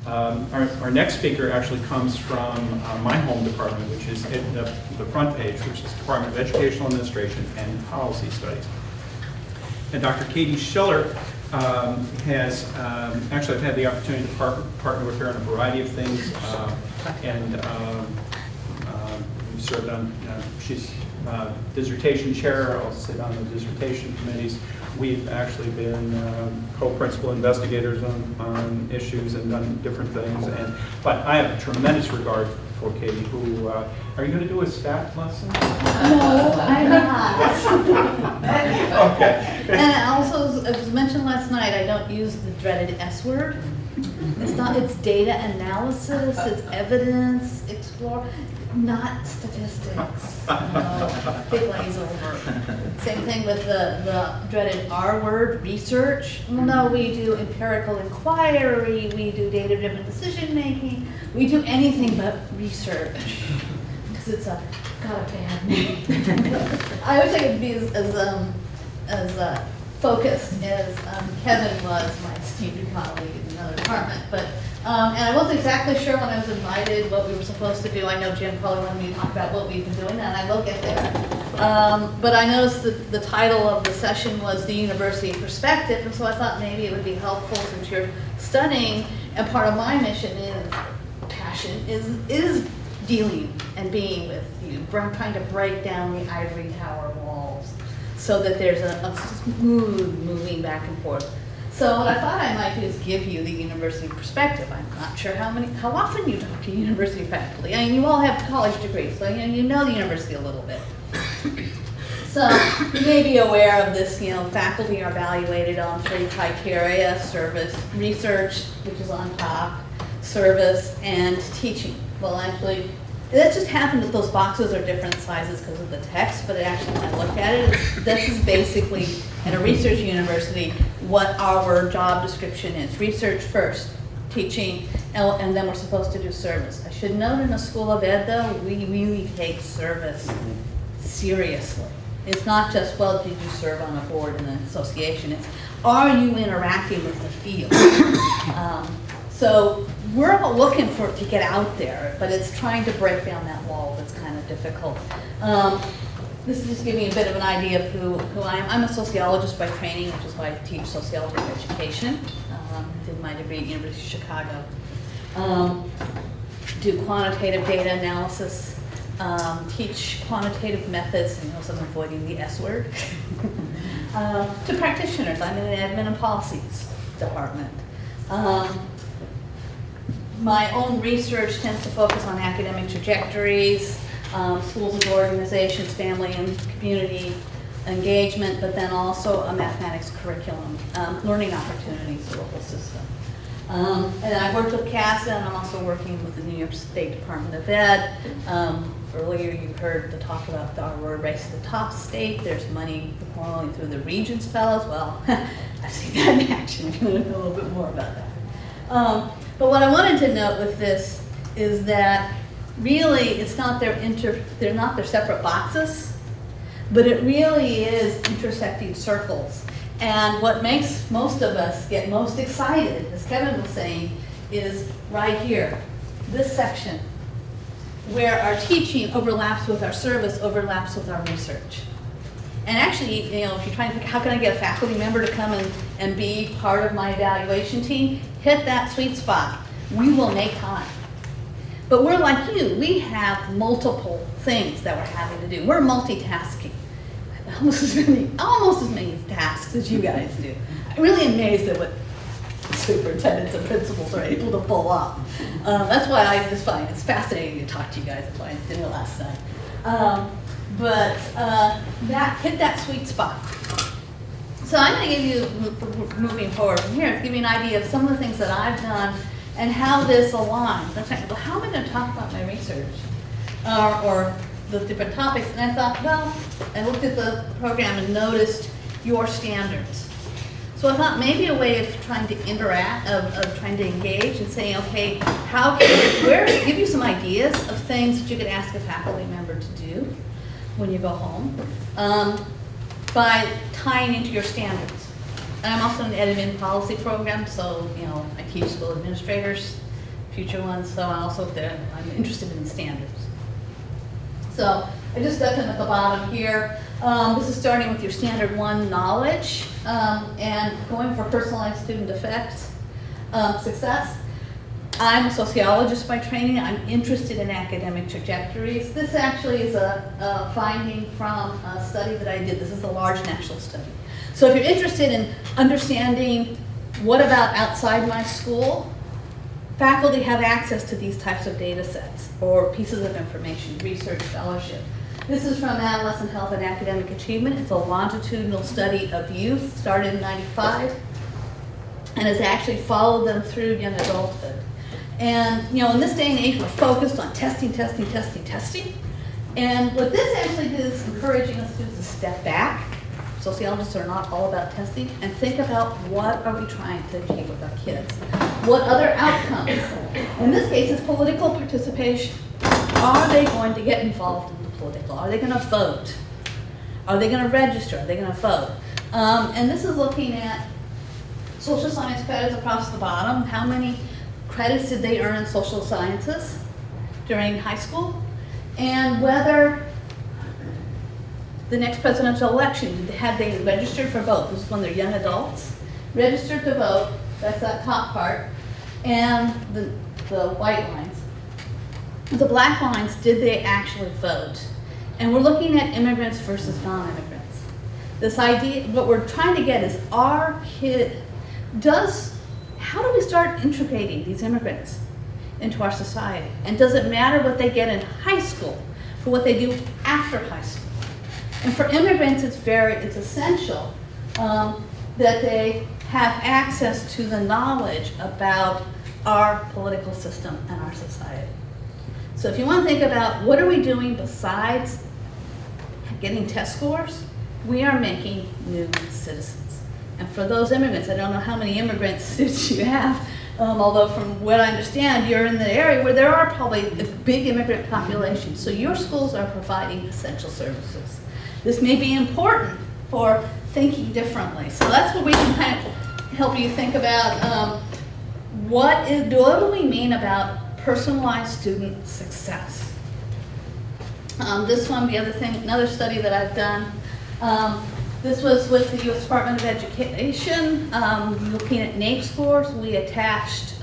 Our next speaker actually comes from my home department, which is at the front page, which is Department of Educational Administration and Policy Studies. And Dr. Kathryn Schiller has, actually I've had the opportunity to partner with her on a variety of things, and we've served on, she's dissertation chair, I'll sit on the dissertation committees. We've actually been co-principal investigators on issues and done different things. But I have a tremendous regard for Katie, who, are you going to do a stat lesson? No, I'm not. Okay. And also, as was mentioned last night, I don't use the dreaded S word. It's not, it's data analysis, it's evidence, explore, not statistics. No, big glaze over. Same thing with the dreaded R word, research. Well, no, we do empirical inquiry, we do data-driven decision-making, we do anything but research. Because it's got a bad name. I wish I could be as focused as Kevin was, my esteemed colleague in another department. But and I wasn't exactly sure when I was invited what we were supposed to do. I know Jim probably wanted me to talk about what we've been doing, and I will get there. But I noticed that the title of the session was The University Perspective, and so I thought maybe it would be helpful since you're studying, and part of my mission is dealing and being with you, trying to break down the ivory tower walls so that there's a smooth moving back and forth. So what I thought I might do is give you the university perspective. I'm not sure how often you talk to university faculty. I mean, you all have college degrees, so you know the university a little bit. So you may be aware of this, faculty are evaluated on 3 criteria: service, research, which is on top, service, and teaching. Well, actually, that just happened that those boxes are different sizes because of the text, but actually when I looked at it, this is basically, in a research university, what our job description is. Research first, teaching, and then we're supposed to do service. I should note in a school of ed, though, we really take service seriously. It's not just, well, did you serve on a board in an association? It's, are you interacting with the field? So we're all looking for it to get out there, but it's trying to break down that wall that's kind of difficult. This is just giving you a bit of an idea of who I am. I'm a sociologist by training, which is why I teach sociology of education. Did my degree at University of Chicago. Do quantitative data analysis, teach quantitative methods, and also I'm avoiding the S word, to practitioners. I'm in an admin and policies department. My own research tends to focus on academic trajectories, schools and organizations, family and community engagement, but then also a mathematics curriculum, learning opportunities for the whole system. And I've worked with CASA, and I'm also working with the New York State Department of Ed. Earlier you heard the talk about our word race to the top state. There's money flowing through the Regents Fellows. Well, I've seen that in action. I'm going to know a little bit more about that. But what I wanted to note with this is that really it's not they're not their separate boxes, but it really is intersecting circles. And what makes most of us get most excited, as Kevin was saying, is right here, this section, where our teaching overlaps with our service, overlaps with our research. And actually, if you're trying to think, how can I get a faculty member to come and be part of my evaluation team, hit that sweet spot. We will make time. But we're like you, we have multiple things that we're having to do. We're multitasking. Almost as many tasks as you guys do. I'm really amazed at what superintendents and principals are able to pull off. That's why I just find it's fascinating to talk to you guys. That's why I did it last night. But hit that sweet spot. So I'm going to give you, moving forward from here, give you an idea of some of the things that I've done and how this aligns. I'm saying, well, how am I going to talk about my research or the different topics? And I thought, well, I looked at the program and noticed your standards. So I thought maybe a way of trying to interact, of trying to engage and saying, okay, how can give you some ideas of things that you could ask a faculty member to do when you go home by tying into your standards. And I'm also in the admin policy program, so I teach school administrators future ones, so I'm interested in standards. So I just stuck them at the bottom here. This is starting with your standard 1 knowledge and going for personalized student effects, success. I'm a sociologist by training. I'm interested in academic trajectories. This actually is a finding from a study that I did. This is a large national study. So if you're interested in understanding what about outside my school, faculty have access to these types of data sets or pieces of information, research, fellowship. This is from Adolescent Health and Academic Achievement. It's a longitudinal study of youth, started in '95, and has actually followed them through young adulthood. And in this day and age, we're focused on testing. And what this actually is encouraging us to do is to step back. Sociologists are not all about testing, and think about what are we trying to achieve with our kids. What other outcomes? In this case, it's political participation. Are they going to get involved in the political? Are they going to vote? Are they going to register? Are they going to vote? And this is looking at social science credits across the bottom. How many credits did they earn in social sciences during high school? And whether the next presidential election, had they registered for vote? This is when they're young adults. Registered to vote, that's that top part, and the white lines. The black lines, did they actually vote? And we're looking at immigrants versus non-immigrants. This idea, what we're trying to get is how do we start integrating these immigrants into our society? And does it matter what they get in high school for what they do after high school? And for immigrants, it's essential that they have access to the knowledge about our political system and our society. So if you want to think about what are we doing besides getting test scores, we are making new citizens. And for those immigrants, I don't know how many immigrant students you have, although from what I understand, you're in the area where there are probably a big immigrant population. So your schools are providing essential services. This may be important for thinking differently. So that's what we can kind of help you think about. What do we mean about personalized student success? This one, another study that I've done. This was with the U.S. Department of Education, looking at NAEP scores. We attached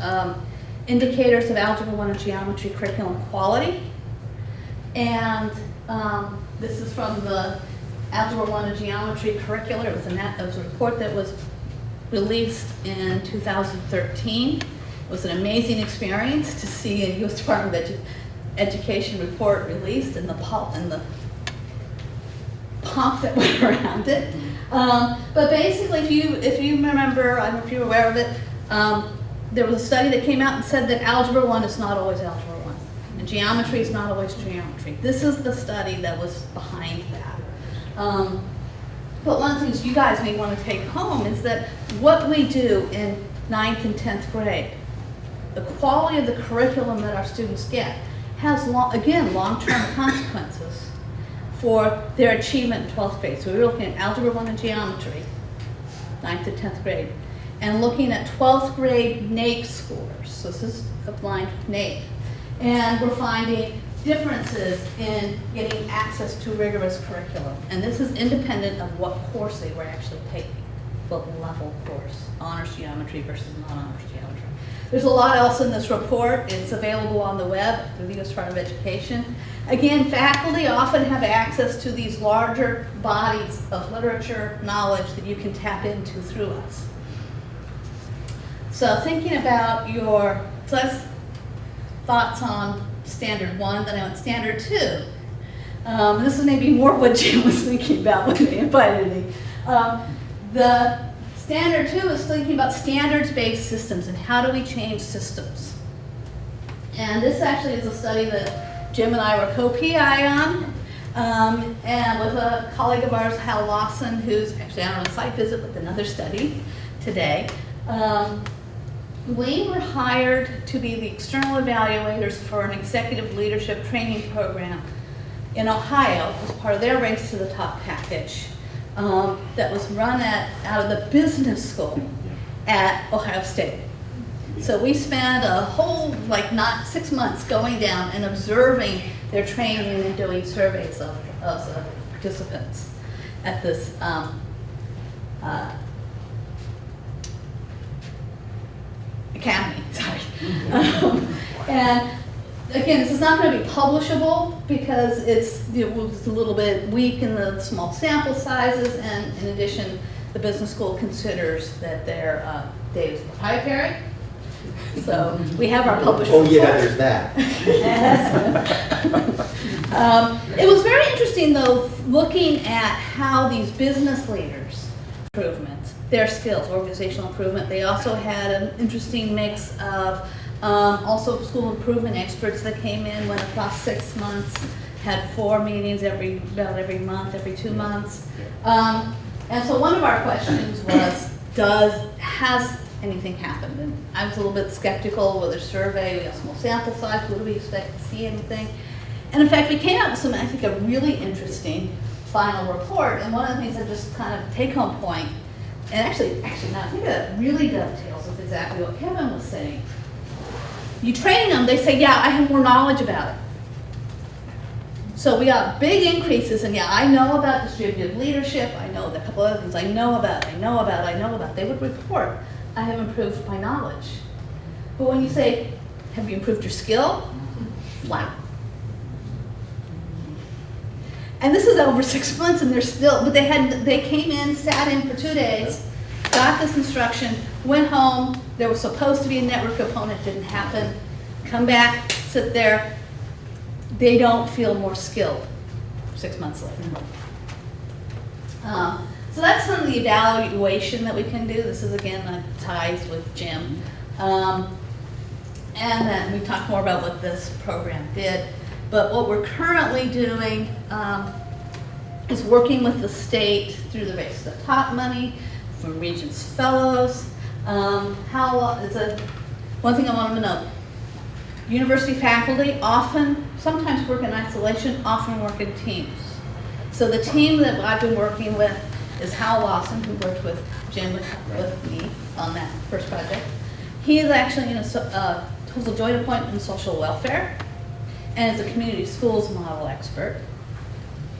indicators of Algebra 1 and Geometry curriculum quality. And this is from the Algebra 1 and Geometry curricula. It was a report that was released in 2013. It was an amazing experience to see a U.S. Department of Education report released and the pomp that went around it. But basically, if you remember, I don't know if you're aware of it, there was a study that came out and said that Algebra 1 is not always Algebra 1, and Geometry is not always Geometry. This is the study that was behind that. But one of the things you guys may want to take home is that what we do in 9th and 10th grade, the quality of the curriculum that our students get has, long-term consequences for their achievement in 12th grade. So we were looking at Algebra 1 and Geometry, 9th to 10th grade, and looking at 12th grade NAEP scores. So this is applying NAEP. And we're finding differences in getting access to rigorous curriculum. And this is independent of what course they were actually taking, what level course, honors geometry versus non-honors geometry. There's a lot else in this report. It's available on the web through the U.S. Department of Education. Again, faculty often have access to these larger bodies of literature, knowledge that you can tap into through us. So thinking about let's thoughts on Standard 1, then I went Standard 2. This is maybe more what Jim was thinking about when they invited me. The Standard 2 is thinking about standards-based systems and how do we change systems. And this actually is a study that Jim and I were co-PI on, and with a colleague of ours, Hal Lawson, who's actually on a site visit with another study today. We were hired to be the external evaluators for an executive leadership training program in Ohio as part of their Race to the Top package that was run out of the business school at Ohio State. So we spent a whole, like, not 6 months going down and observing their training and doing surveys of the participants at this academy, sorry. And again, this is not going to be publishable because it's a little bit weak in the small sample sizes, and in addition, the business school considers that their data is proprietary. So we have our published Oh yeah, report. there's that. It was very interesting, though, looking at how these business leaders improvement, their skills, organizational improvement. They also had an interesting mix of also school improvement experts that came in, went across 6 months, had 4 meetings about every month, every 2 months. And so one of our questions was, has anything happened? And I was a little bit skeptical with a survey, we have small sample size, what do we expect to see anything? And in fact, we came out with some, I think, a really interesting final report. And one of the things that just kind of take home point, and actually, now I think that really dovetails with exactly what Kevin was saying. You train them, they say, yeah, I have more knowledge about it. So we got big increases, and yeah, I know about distributed leadership, I know a couple other things I know about. They would report, I have improved my knowledge. But when you say, have you improved your skill? Flat. And this is over 6 months, and they're still, but they came in, sat in for 2 days, got this instruction, went home, there was supposed to be a network component, didn't happen, come back, sit there, they don't feel more skilled 6 months later. So that's some of the evaluation that we can do. This is, again, ties with Jim. And then we talk more about what this program did. But what we're currently doing is working with the state through the Race to the Top money, from Regents Fellows. One thing I want them to know, university faculty sometimes work in isolation, often work in teams. So the team that I've been working with is Hal Lawson, who worked with Jim with me on that first project. He is actually in a total joint appointment in social welfare, and is a community schools model expert.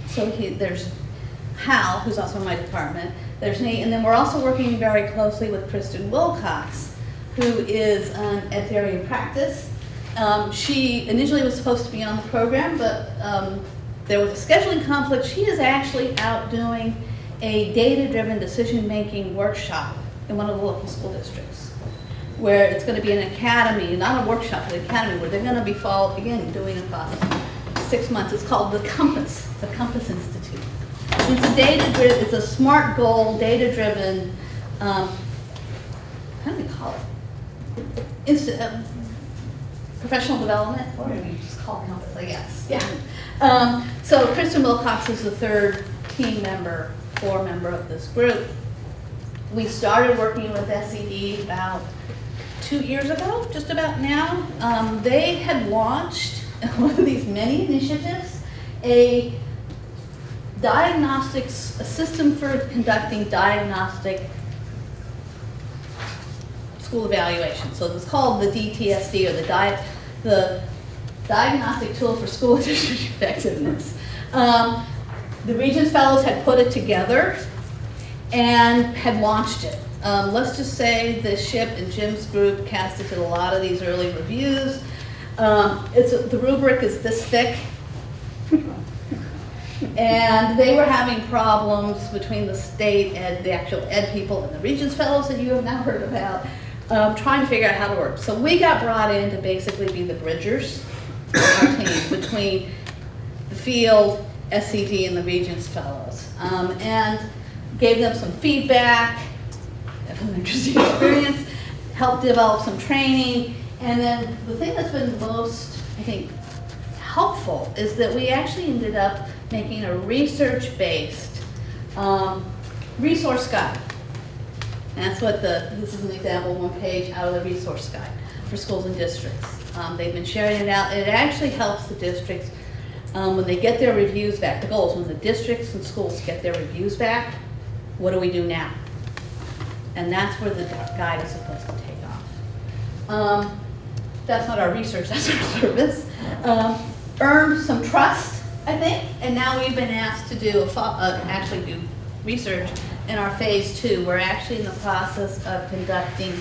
So there's Hal, who's also in my department. There's me, and then we're also working very closely with Kristen Wilcox, who is an ed theory in practice. She initially was supposed to be on the program, but there was a scheduling conflict. She is actually out doing a data-driven decision-making workshop in one of the local school districts, where it's going to be an academy, not a workshop, but an academy, where they're going to be doing it for 6 months. It's called the Compass, the Compass Institute. It's a SMART goal, data-driven, how do we call it? Professional development, or do we just call it Compass, I guess? Yeah. So Kristen Wilcox is the third team member, core member of this group. We started working with SED about 2 years ago, just about now. They had launched one of these many initiatives, a system for conducting diagnostic school evaluation. So it's called the DTSD, or the Diagnostic Tool for School District Effectiveness. The Regents Fellows had put it together and had launched it. Let's just say the SHIP and Jim's group casted a lot of these early reviews. The rubric is this thick. And they were having problems between the state and the actual ed people and the Regents Fellows that you have now heard about, trying to figure out how to work. So we got brought in to basically be the bridgers of our team between the field, SCD, and the Regents Fellows, and gave them some feedback, an interesting experience, helped develop some training, and then the thing that's been most, I think, helpful is that we actually ended up making a research-based resource guide. And that's what this is an example, 1 page out of the resource guide for schools and districts. They've been sharing it out. It actually helps the districts when they get their reviews back. The goal is when the districts and schools get their reviews back, what do we do now? And that's where the guide is supposed to take off. That's not our research, that's our service. Earned some trust, I think, and now we've been asked to do actually do research in our phase 2. We're actually in the process of conducting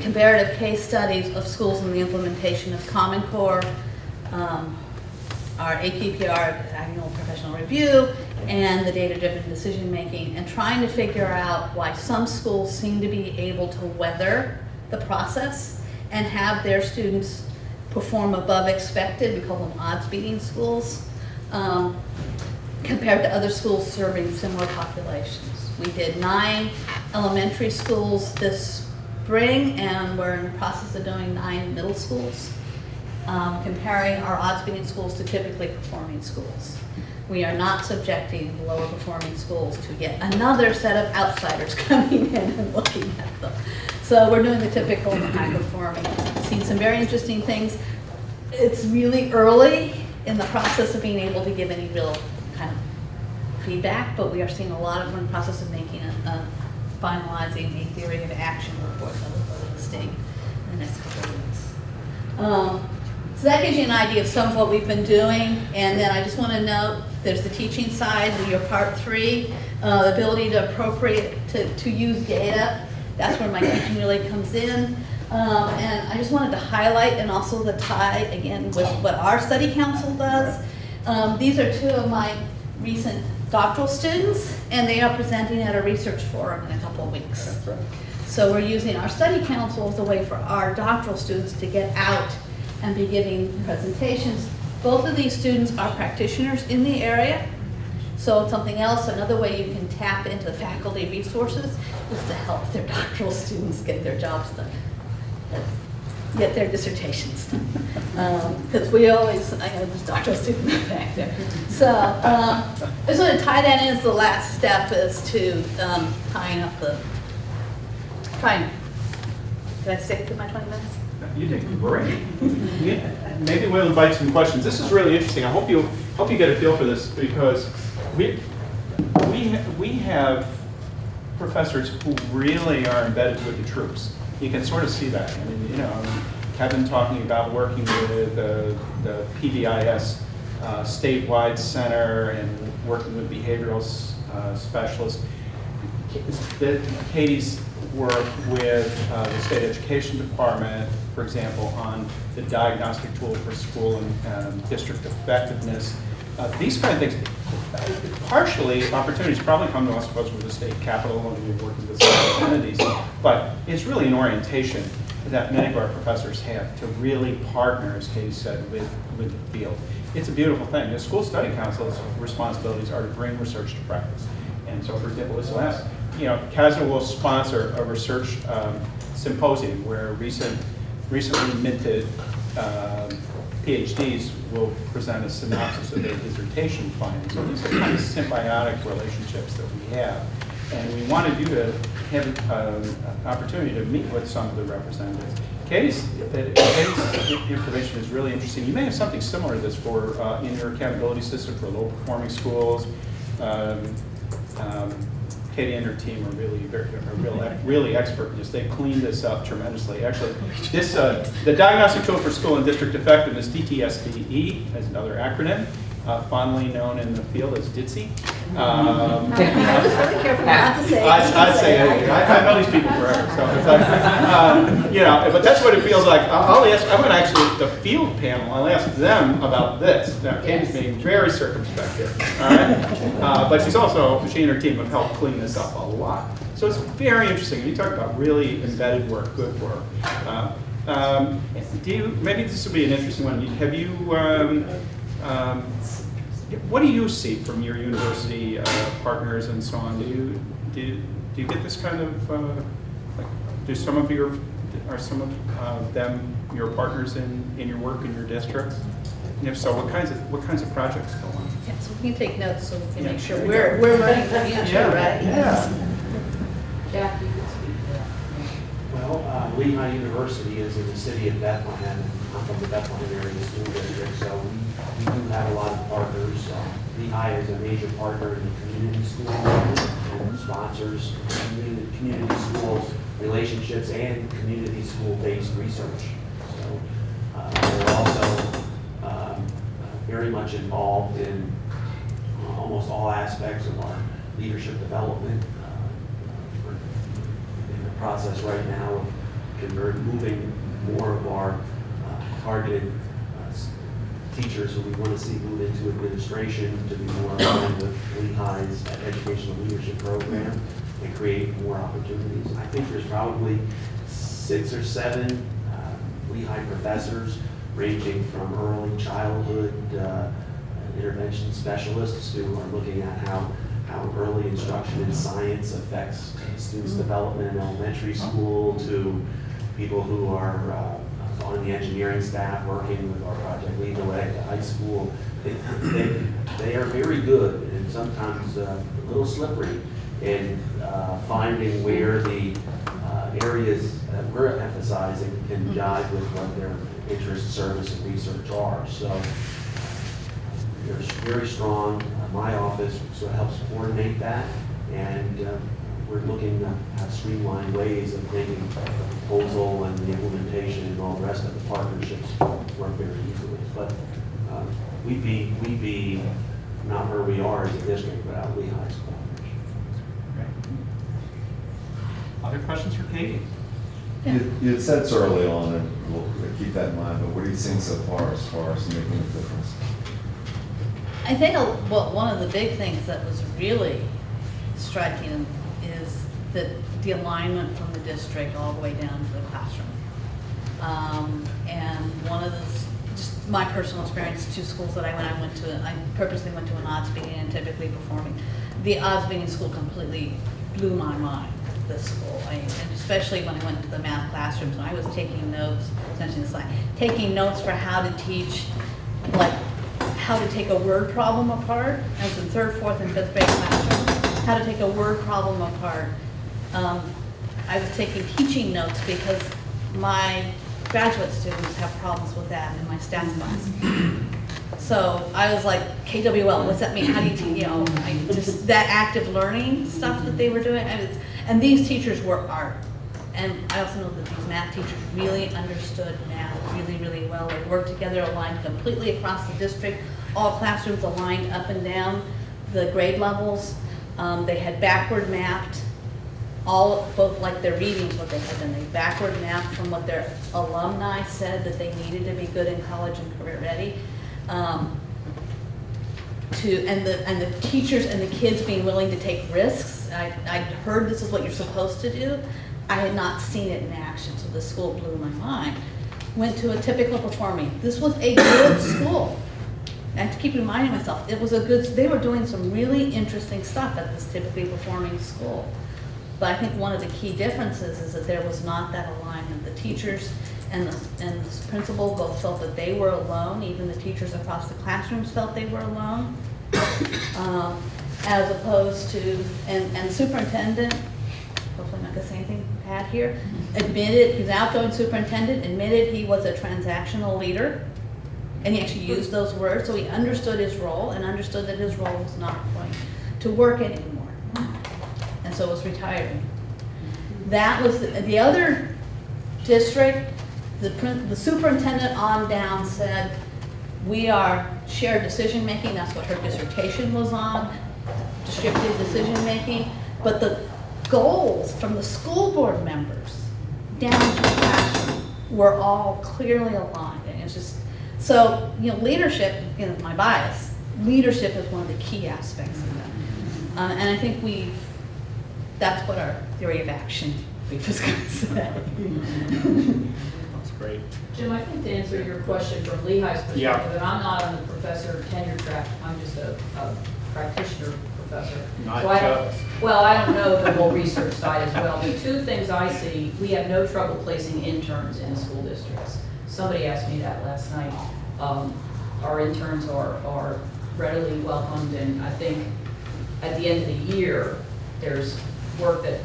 comparative case studies of schools in the implementation of Common Core, our APPR, Annual Professional Review, and the data-driven decision-making, and trying to figure out why some schools seem to be able to weather the process and have their students perform above expected. We call them odds-beating schools, compared to other schools serving similar populations. We did 9 elementary schools this spring, and we're in the process of doing 9 middle schools, comparing our odds-beating schools to typically performing schools. We are not subjecting lower performing schools to yet another set of outsiders coming in and looking at them. So we're doing the typical high performing. Seen some very interesting things. It's really early in the process of being able to give any real kind of feedback, but we are seeing a lot of, we're in the process of making finalizing a theory of action report that will go to the state in the next couple of weeks. So that gives you an idea of some of what we've been doing. And then I just want to note, there's the teaching side, your part 3, the ability to appropriate, to use data. That's where my teaching really comes in. And I just wanted to highlight, and also the tie again with what our study council does. These are 2 of my recent doctoral students, and they are presenting at a research forum in a couple of weeks. That's right. So we're using our study council as a way for our doctoral students to get out and be giving presentations. Both of these students are practitioners in the area. So it's something else, another way you can tap into the faculty resources is to help their doctoral students get their jobs done, get their dissertations done. Because we always, I know there's doctoral students back there. So I just want to tie that in as the last step is to tying up the, did I stick to my 20 minutes? You did great. Yeah, maybe we'll invite some questions. This is really interesting. I hope you get a feel for this, because we have professors who really are embedded with the troops. You can sort of see that. I mean, you know, Kevin talking about working with the PBIS statewide center and working with behavioral specialists. Katie's work with the state education department, for example, on the diagnostic tool for school and district effectiveness. These kind of things, partially opportunities probably come to us because we're the state capital and we're working with state entities, but it's really an orientation that many of our professors have to really partner, as Katie said, with the field. It's a beautiful thing. The school study council's responsibilities are to bring research to practice. And so, for example, this last, CASA will sponsor a research symposium where recently minted PhDs will present a synopsis of their dissertation findings. So these are kind of symbiotic relationships that we have. And we wanted you to have an opportunity to meet with some of the representatives. Katie's information is really interesting. You may have something similar to this for in your accountability system for low-performing schools. Katie and her team are really expert in this. They cleaned this up tremendously. Actually, this the diagnostic tool for school and district effectiveness, DTSDE, is another acronym, fondly known in the field as DITSE. I was really careful not to say it. I'd say it. I know these people forever, so it's like, but that's what it feels like. I'm going to actually, the field panel, I'll ask them about this. Now, Katie's being very circumspect here, all right? But she and her team have helped clean this up a lot. So it's very interesting. You talk about really embedded work, good work. Maybe this will be an interesting one. Have you, what do you see from your university partners and so on? Do you get this kind of, are some of them your partners in your work in your districts? And if so, what kinds of projects go on? Yeah, so we can take notes so we can make sure we're running the future, right? Yeah. Jack, you can speak to that. Well, Lehigh University is in the city of Bethlehem. I'm from the Bethlehem area school district, so we do have a lot of partners. Lehigh is a major partner in the community school movement and sponsors community schools relationships and community school-based research. So we're also very much involved in almost all aspects of our leadership development. We're in the process right now of moving more of our targeted teachers who we want to see move into administration to be more aligned with Lehigh's educational leadership program and create more opportunities. I think there's probably 6 or 7 Lehigh professors ranging from early childhood intervention specialists who are looking at how early instruction in science affects students' development in elementary school, to people who are on the engineering staff working with our Project Lead the Way at high school. They are very good and sometimes a little slippery in finding where the areas that we're emphasizing can jive with what their interest, service, and research are. So they're very strong. My office sort of helps coordinate that, and we're looking to have streamlined ways of making the proposal and the implementation and all the rest of the partnerships work very easily. But we'd be not where we are as a district without Lehigh's cooperation. Great. Other questions for Katie? You had said so early on, and we'll keep that in mind, but what are you seeing so far as making a difference? I think one of the big things that was really striking is the alignment from the district all the way down to the classroom. And one of just my personal experience, 2 schools that I went to, I purposely went to an odds beating and typically performing. The odds beating school completely blew my mind, this school. And especially when I went to the math classrooms, and I was taking notes, essentially it's like taking notes for how to teach, like how to take a word problem apart. I was in 3rd, 4th, and 5th grade classrooms. How to take a word problem apart. I was taking teaching notes because my graduate students have problems with that in my stats class. So I was like, KWL, what's that mean? How do you, just that active learning stuff that they were doing. And these teachers were art. And I also know that these math teachers really understood math really, really well. They worked together, aligned completely across the district. All classrooms aligned up and down the grade levels. They had backward mapped both like their readings, what they had done. They backward mapped from what their alumni said that they needed to be good in college and career ready. And the teachers and the kids being willing to take risks. I'd heard this is what you're supposed to do. I had not seen it in action, so the school blew my mind. Went to a typical performing. This was a good school. I have to keep reminding myself, it was they were doing some really interesting stuff at this typically performing school. But I think one of the key differences is that there was not that alignment. The teachers and the principal both felt that they were alone. Even the teachers across the classrooms felt they were alone. As opposed to, and superintendent, hopefully I'm not gonna say anything bad here, admitted, he's an outgoing superintendent, admitted he was a transactional leader. And he actually used those words, so he understood his role and understood that his role was not going to work anymore. And so was retiring. That was the other district, the superintendent on down said, we are shared decision making, that's what her dissertation was on, distributed decision making, but the goals from the school board members down to the classroom were all clearly aligned. And it's just, so, leadership, my bias, leadership is one of the key aspects of that. And I think that's what our theory of action was going to say. That's great. Jim, I think to answer your question from Lehigh's perspective, Yeah. and I'm not on the professor tenure track, I'm just a practitioner professor. Not So I just. don't know the whole research side as well. The 2 things I see, we have no trouble placing interns in school districts. Somebody asked me that last night. Our interns are readily welcomed, and I think at the end of the year, there's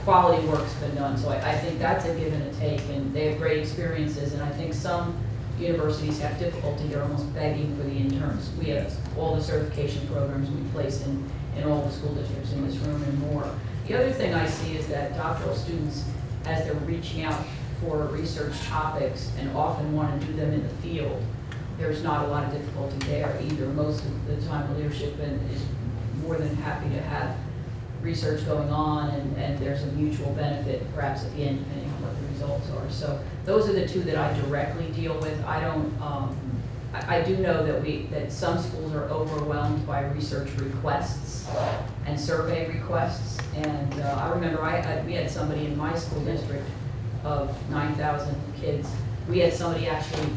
quality work's been done. So I think that's a give and a take, and they have great experiences, and I think some universities have difficulty, they're almost begging for the interns. We have all the certification programs we place in all the school districts in this room and more. The other thing I see is that doctoral students as they're reaching out for research topics and often want to do them in the field, there's not a lot of difficulty there either. Most of the time, the leadership is more than happy to have research going on, and there's a mutual benefit perhaps at the end, depending on what the results are. So those are the two that I directly deal with. I don't, I do know that some schools are overwhelmed by research requests and survey requests. And I remember we had somebody in my school district of 9,000 kids. We had somebody actually,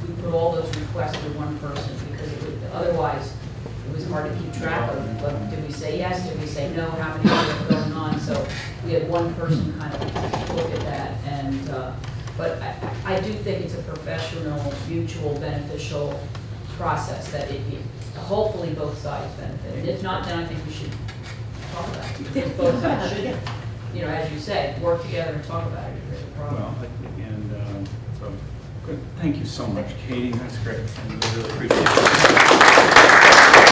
we put all those requests to one person because otherwise it was hard to keep track of. But did we say yes? Did we say no? How many were going on? So we had one person kind of look at that. And but I do think it's a professional, mutual, beneficial process that hopefully both sides benefit. And if not, then I think we should talk about it. Both sides should, you know, as you said, work together and talk about it if there's a problem. Well, and so, good. Thank you so much, Katie. That's great. And we really appreciate it.